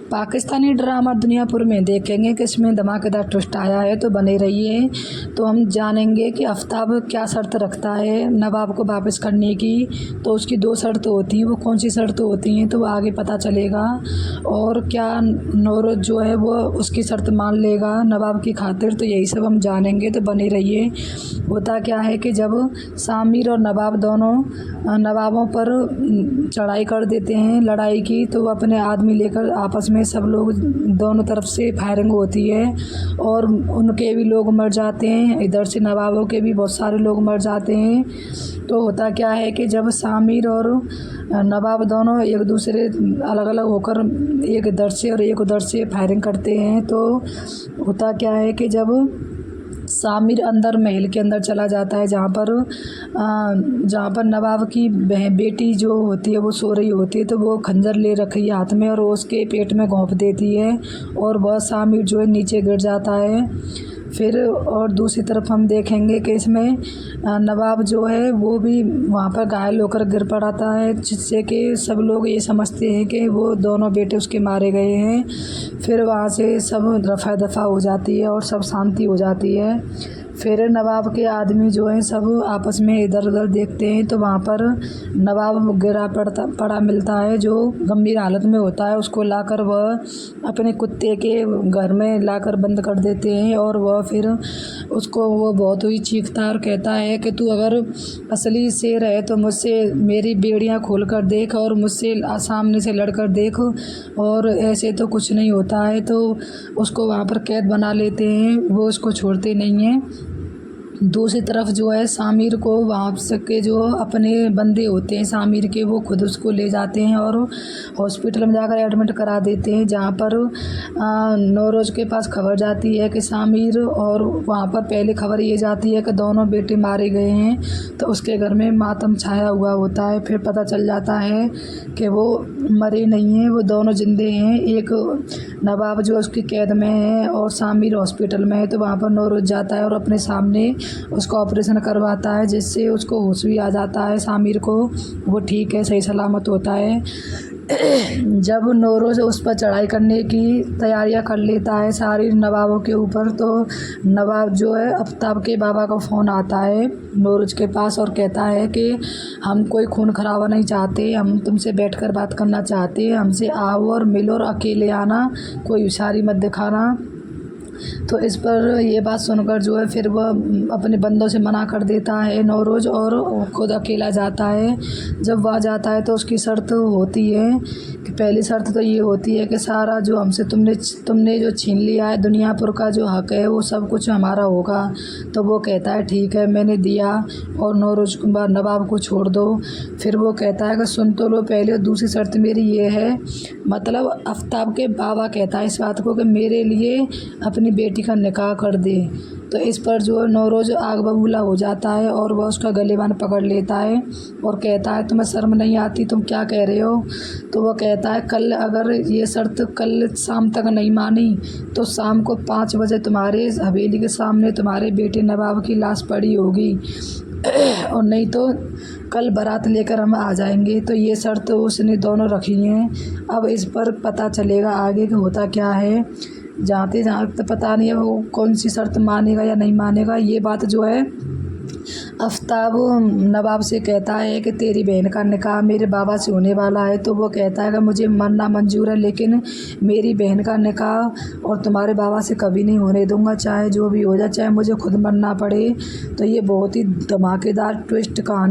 Pakistani drama Duniyapur में देखेंगे कि इसमें धमाकेदार ट्विस्ट आया है, तो बने रहिए। तो हम जानेंगे कि आफ्ताब क्या शर्त रखता है नवाब को वापस करने की। तो उसकी 2 शर्त होती हैं, वो कौन सी शर्त होती हैं तो वो आगे पता चलेगा। और क्या नौरोज जो है वो उसकी शर्त मान लेगा नवाब की खातिर, तो यही सब हम जानेंगे। तो बने रहिए। होता क्या है कि जब सामिर और नवाब दोनों नवाबों पर चढ़ाई कर देते हैं लड़ाई की, तो वो अपने आदमी लेकर आपस में सब लोग दोनों तरफ से फायरिंग होती है और उनके भी लोग मर जाते हैं, इधर से नवाबों के भी बहुत सारे लोग मर जाते हैं। तो होता क्या है कि जब सामिर और नवाब दोनों एक दूसरे अलग अलग होकर एक इधर से और एक उधर से फायरिंग करते हैं, तो होता क्या है कि जब सामिर अंदर महल के अंदर चला जाता है जहाँ पर नवाब की बेटी जो होती है वो सो रही होती है, तो वो खंजर ले रखी है हाथ में और वो उसके पेट में घोंप देती है और वह सामिर जो है नीचे गिर जाता है। फिर और दूसरी तरफ हम देखेंगे कि इसमें नवाब जो है वो भी वहाँ पर घायल होकर गिर पड़ता है, जिससे कि सब लोग ये समझते हैं कि वो दोनों बेटे उसके मारे गए हैं। फिर वहाँ से सब रफ़ा दफ़ा हो जाती है और सब शांति हो जाती है। फिर नवाब के आदमी जो हैं सब आपस में इधर उधर देखते हैं, तो वहाँ पर नवाब गिरा पड़ा मिलता है जो गंभीर हालत में होता है। उसको लाकर वह अपने कुत्ते के घर में लाकर बंद कर देते हैं और वह फिर उसको वो बहुत ही चीखता है और कहता है कि तू अगर असली शेर है तो मुझसे मेरी बेड़ियाँ खोल कर देख और मुझसे सामने से लड़ कर देख, और ऐसे तो कुछ नहीं होता है। तो उसको वहाँ पर कैद बना लेते हैं, वो उसको छोड़ते नहीं हैं। दूसरी तरफ जो है सामिर को वहाँ से के जो अपने बंदे होते हैं सामिर के, वो खुद उसको ले जाते हैं और हॉस्पिटल में जाकर एडमिट करा देते हैं, जहाँ पर नौरोज के पास खबर जाती है कि सामिर, और वहाँ पर पहले खबर ये जाती है कि दोनों बेटे मारे गए हैं, तो उसके घर में मातम छाया हुआ होता है। फिर पता चल जाता है कि वो मरे नहीं हैं, वो दोनों जिंदे हैं। एक नवाब जो उसकी कैद में है और सामिर हॉस्पिटल में है, तो वहाँ पर नौरोज जाता है और अपने सामने उसका ऑपरेशन करवाता है, जिससे उसको होश भी आ जाता है सामिर को, वो ठीक है, सही सलामत होता है। जब नौरोज उस पर चढ़ाई करने की तैयारियां कर लेता है सारी नवाबों के ऊपर, तो नवाब जो है आफ्ताब के बाबा का फ़ोन आता है नौरोज के पास और कहता है कि हम कोई खून खराबा नहीं चाहते, हम तुमसे बैठकर बात करना चाहते हैं, हमसे आओ और मिलो और अकेले आना, कोई होशियारी मत दिखाना। तो इस पर ये बात सुनकर जो है फिर वह अपने बंदों से मना कर देता है नौरोज और खुद अकेला जाता है। जब वह जाता है तो उसकी शर्त होती है कि पहली शर्त तो ये होती है कि सारा जो हमसे तुमने जो छीन लिया है दुनियापुर का जो हक है वो सब कुछ हमारा होगा। तो वो कहता है ठीक है मैंने दिया और नौरोज नवाब को छोड़ दो। फिर वो कहता है कि सुन तो लो पहले, दूसरी शर्त मेरी ये है, मतलब आफ्ताब के बाबा कहता है इस बात को कि मेरे लिए अपनी बेटी का निकाह कर दे। तो इस पर जो नौरोज आग बबूला हो जाता है और वह उसका गलेबान पकड़ लेता है और कहता है तुम्हें शर्म नहीं आती, तुम क्या कह रहे हो। तो वह कहता है कल अगर ये शर्त कल शाम तक नहीं मानी तो शाम को 5 बजे तुम्हारे हवेली के सामने तुम्हारे बेटे नवाब की लाश पड़ी होगी और नहीं तो कल बारात लेकर हम आ जाएंगे। तो ये शर्त उसने दोनों रखी हैं। अब इस पर पता चलेगा आगे कि होता क्या है। जहाँ तक पता नहीं है वो कौन सी शर्त मानेगा या नहीं मानेगा। ये बात जो है आफ्ताब नवाब से कहता है कि तेरी बहन का निकाह मेरे बाबा से होने वाला है, तो वो कहता है कि मुझे मरना मंजूर है लेकिन मेरी बहन का निकाह और तुम्हारे बाबा से कभी नहीं होने दूंगा, चाहे जो भी हो जाए, चाहे मुझे खुद मरना पड़े। तो ये बहुत ही धमाकेदार ट्विस्ट कहानी